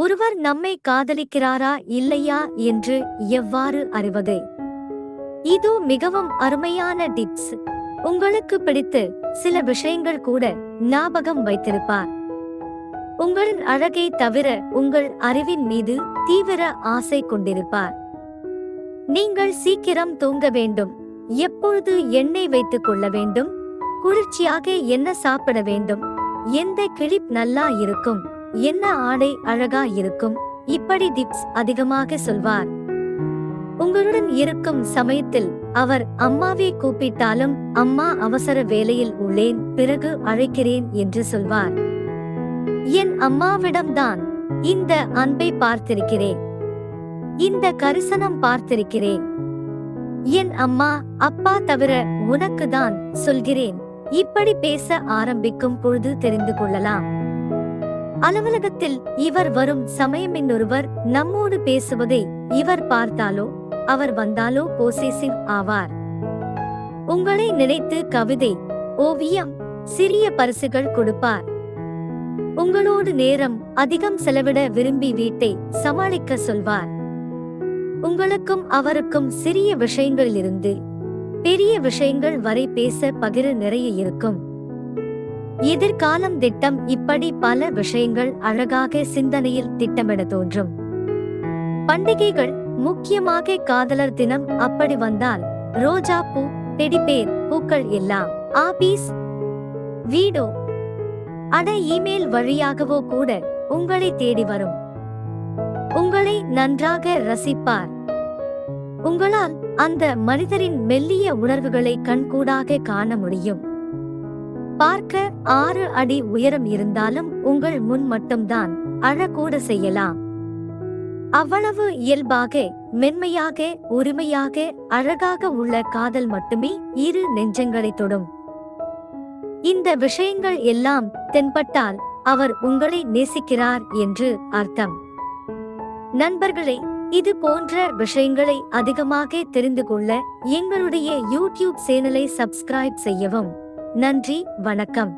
ஒருவர் நம்மை காதலிக்கிறாரா இல்லையா என்று எவ்வாறு அறிவது? இது மிகவும் அருமையான டிப்ஸ். உங்களுக்கு பிடித்து சில விஷயங்கள் கூட ஞாபகம் வைத்திருப்பார். உங்களின் அழகை தவிர உங்கள் அறிவின் மீது தீவிர ஆசை கொண்டிருப்பார். நீங்கள் சீக்கிரம் தூங்க வேண்டும், எப்பொழுது எண்ணெய் வைத்துக் கொள்ள வேண்டும், குளிர்ச்சியாக என்ன சாப்பிட வேண்டும், எந்த கிளிப் நல்லா இருக்கும், என்ன ஆடை அழகா இருக்கும், இப்படி டிப்ஸ் அதிகமாக சொல்வார். உங்களுடன் இருக்கும் சமயத்தில் அவர் அம்மாவே கூப்பிட்டாலும் அம்மா அவசர வேலையில் உள்ளேன், பிறகு அழைக்கிறேன் என்று சொல்வார். என் அம்மாவிடம்தான் இந்த அன்பை பார்த்திருக்கிறேன், இந்த கரிசனம் பார்த்திருக்கிறேன். என் அம்மா அப்பா தவிர உனக்கு தான் சொல்கிறேன். இப்படி பேச ஆரம்பிக்கும் பொழுது தெரிந்து கொள்ளலாம். அலுவலகத்தில் இவர் வரும் சமயம் இன்னொருவர் நம்மோடு பேசுவதை இவர் பார்த்தாலோ அவர் வந்தாலோ பொசெசிவ் ஆவார். உங்களை நினைத்து கவிதை, ஓவியம், சிறிய பரிசுகள் கொடுப்பார். உங்களோடு நேரம் அதிகம் செலவிட விரும்பி வீட்டை சமாளிக்க சொல்வார். உங்களுக்கும் அவருக்கும் சிறிய விஷயங்களிலிருந்து பெரிய விஷயங்கள் வரை பேச பகிர நிறைய இருக்கும். எதிர்காலம் திட்டம், இப்படி பல விஷயங்கள் அழகாக சிந்தனையில் திட்டமிட தோன்றும். பண்டிகைகள், முக்கியமாக காதலர் தினம் அப்படி வந்தால் ரோஜா பூ, டெடிபேர், பூக்கள் எல்லாம் ஆபீஸ், வீடோ அட இமெயில் வழியாகவோ கூட உங்களை தேடி வரும். உங்களை நன்றாக ரசிப்பார். உங்களால் அந்த மனிதரின் மெல்லிய உணர்வுகளை கண்கூடாக காண முடியும். பார்க்க 6 அடி உயரம் இருந்தாலும் உங்கள் முன் மட்டும்தான் அழக்கூட செய்யலாம். அவ்வளவு இயல்பாக, மென்மையாக, உரிமையாக, அழகாக உள்ள காதல் மட்டுமே இரு நெஞ்சங்களை தொடும். இந்த விஷயங்கள் எல்லாம் தென்பட்டால் அவர் உங்களை நேசிக்கிறார் என்று அர்த்தம். நண்பர்களே, இது போன்ற விஷயங்களை அதிகமாக தெரிந்து கொள்ள எங்களுடைய யூடியூப் சேனலை சப்ஸ்கிரைப் செய்யவும். நன்றி, வணக்கம்.